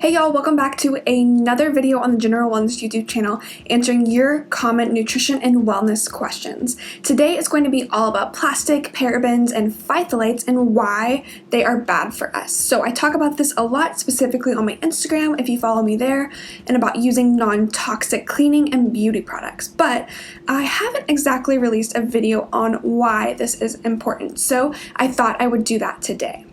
Hey y'all, welcome back to another video on the General Wellness YouTube channel answering your common nutrition and wellness questions. Today is going to be all about plastic, parabens, and phthalates and why they are bad for us. So I talk about this a lot specifically on my Instagram if you follow me there, and about using non-toxic cleaning and beauty products. But I haven't exactly released a video on why this is important, so I thought I would do that today.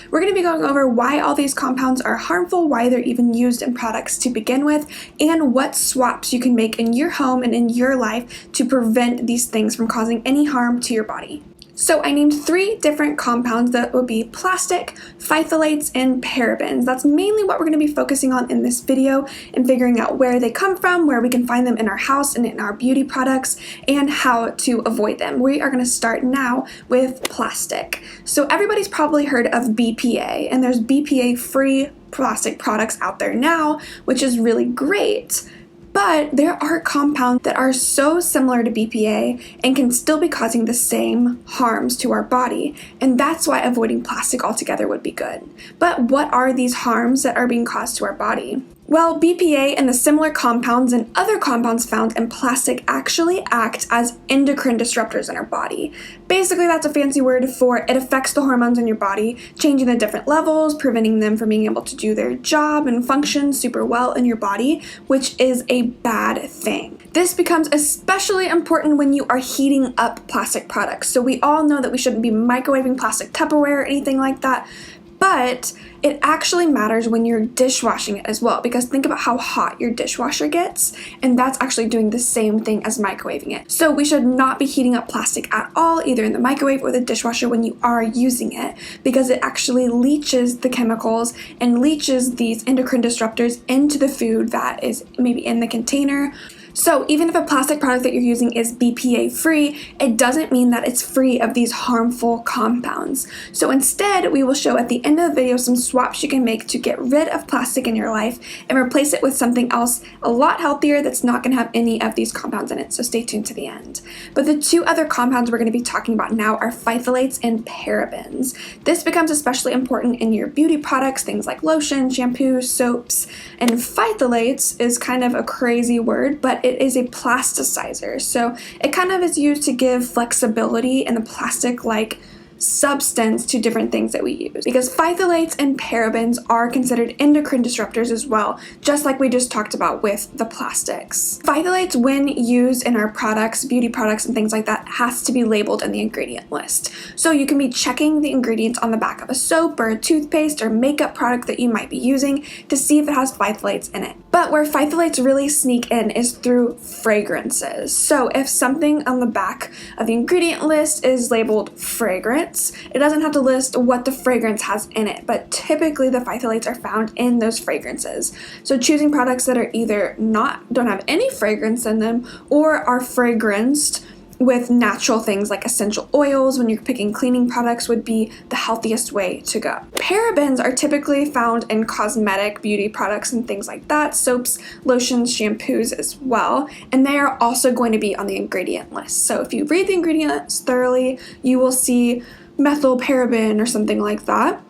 We're going to be going over why all these compounds are harmful, why they're even used in products to begin with, and what swaps you can make in your home and in your life to prevent these things from causing any harm to your body. So I named 3 different compounds that would be plastic, phthalates, and parabens. That's mainly what we're going to be focusing on in this video and figuring out where they come from, where we can find them in our house and in our beauty products, and how to avoid them. We are going to start now with plastic. So everybody's probably heard of BPA, and there's BPA-free plastic products out there now, which is really great. But there are compounds that are so similar to BPA and can still be causing the same harms to our body, and that's why avoiding plastic altogether would be good. But what are these harms that are being caused to our body? Well, BPA and the similar compounds and other compounds found in plastic actually act as endocrine disruptors in our body. Basically, that's a fancy word for it affects the hormones in your body, changing the different levels, preventing them from being able to do their job and function super well in your body, which is a bad thing. This becomes especially important when you are heating up plastic products. So we all know that we shouldn't be microwaving plastic Tupperware or anything like that. But it actually matters when you're dishwashing it as well, because think about how hot your dishwasher gets, and that's actually doing the same thing as microwaving it. So we should not be heating up plastic at all, either in the microwave or the dishwasher when you are using it, because it actually leaches the chemicals and leaches these endocrine disruptors into the food that is maybe in the container. So even if a plastic product that you're using is BPA free, it doesn't mean that it's free of these harmful compounds. So instead, we will show at the end of the video some swaps you can make to get rid of plastic in your life and replace it with something else a lot healthier that's not going to have any of these compounds in it. So stay tuned to the end. But the 2 other compounds we're going to be talking about now are phthalates and parabens. This becomes especially important in your beauty products, things like lotion, shampoo, soaps, and phthalates is kind of a crazy word, but it is a plasticizer. So it kind of is used to give flexibility in the plastic-like substance to different things that we use, because phthalates and parabens are considered endocrine disruptors as well, just like we just talked about with the plastics. Phthalates, when used in our products, beauty products and things like that, has to be labeled in the ingredient list. So you can be checking the ingredients on the back of a soap or a toothpaste or makeup product that you might be using to see if it has phthalates in it. But where phthalates really sneak in is through fragrances. So if something on the back of the ingredient list is labeled fragrance, it doesn't have to list what the fragrance has in it, but typically the phthalates are found in those fragrances. So choosing products that are either don't have any fragrance in them or are fragranced with natural things like essential oils when you're picking cleaning products would be the healthiest way to go. Parabens are typically found in cosmetic beauty products and things like that, soaps, lotions, shampoos as well, and they are also going to be on the ingredient list. So if you read the ingredients thoroughly, you will see methylparaben or something like that,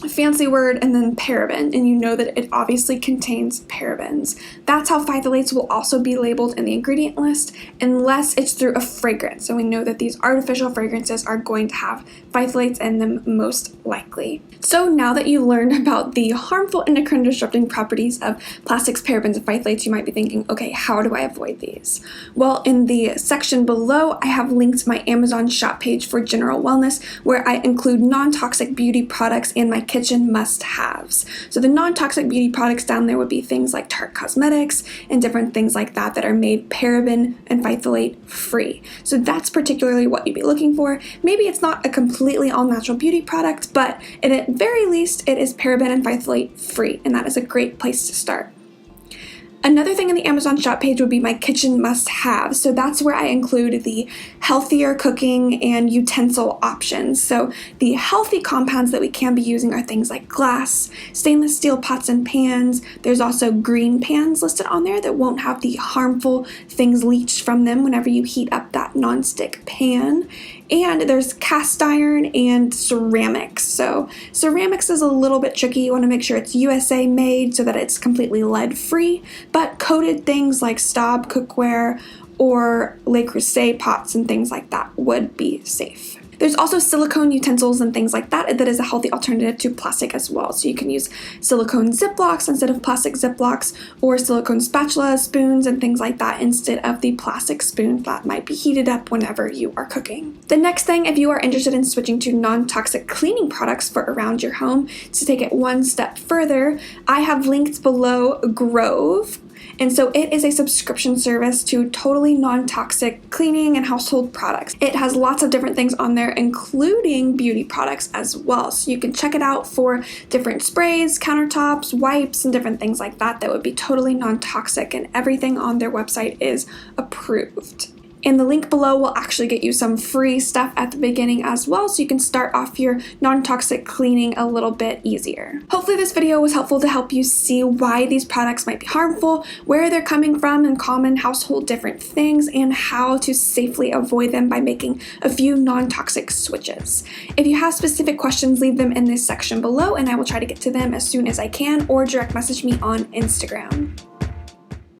a fancy word, and then paraben, and you know that it obviously contains parabens. That's how phthalates will also be labeled in the ingredient list, unless it's through a fragrance. So we know that these artificial fragrances are going to have phthalates in them most likely. So now that you learned about the harmful endocrine disrupting properties of plastics, parabens, and phthalates, you might be thinking, okay, how do I avoid these? Well, in the section below, I have linked my Amazon shop page for general wellness, where I include non-toxic beauty products and my kitchen must-haves. So the non-toxic beauty products down there would be things like Tarte Cosmetics and different things like that that are made paraben and phthalate free. So that's particularly what you'd be looking for. Maybe it's not a completely all-natural beauty product, but at very least it is paraben and phthalate free, and that is a great place to start. Another thing in the Amazon shop page would be my kitchen must-have. So that's where I include the healthier cooking and utensil options. So the healthy compounds that we can be using are things like glass, stainless steel pots and pans. There's also green pans listed on there that won't have the harmful things leached from them whenever you heat up that nonstick pan. And there's cast iron and ceramics. So ceramics is a little bit tricky. You want to make sure it's USA made so that it's completely lead free, but coated things like Staub cookware or Le Creuset pots and things like that would be safe. There's also silicone utensils and things like that is a healthy alternative to plastic as well. So you can use silicone Ziplocs instead of plastic Ziplocs, or silicone spatulas, spoons, and things like that instead of the plastic spoon that might be heated up whenever you are cooking. The next thing, if you are interested in switching to non-toxic cleaning products for around your home, to take it one step further, I have linked below Grove. And so it is a subscription service to totally non-toxic cleaning and household products. It has lots of different things on there, including beauty products as well. So you can check it out for different sprays, countertops, wipes, and different things like that would be totally non-toxic, and everything on their website is approved. And the link below will actually get you some free stuff at the beginning as well, so you can start off your non-toxic cleaning a little bit easier. Hopefully this video was helpful to help you see why these products might be harmful, where they're coming from in common household different things, and how to safely avoid them by making a few non-toxic switches. If you have specific questions, leave them in this section below and I will try to get to them as soon as I can, or direct message me on Instagram.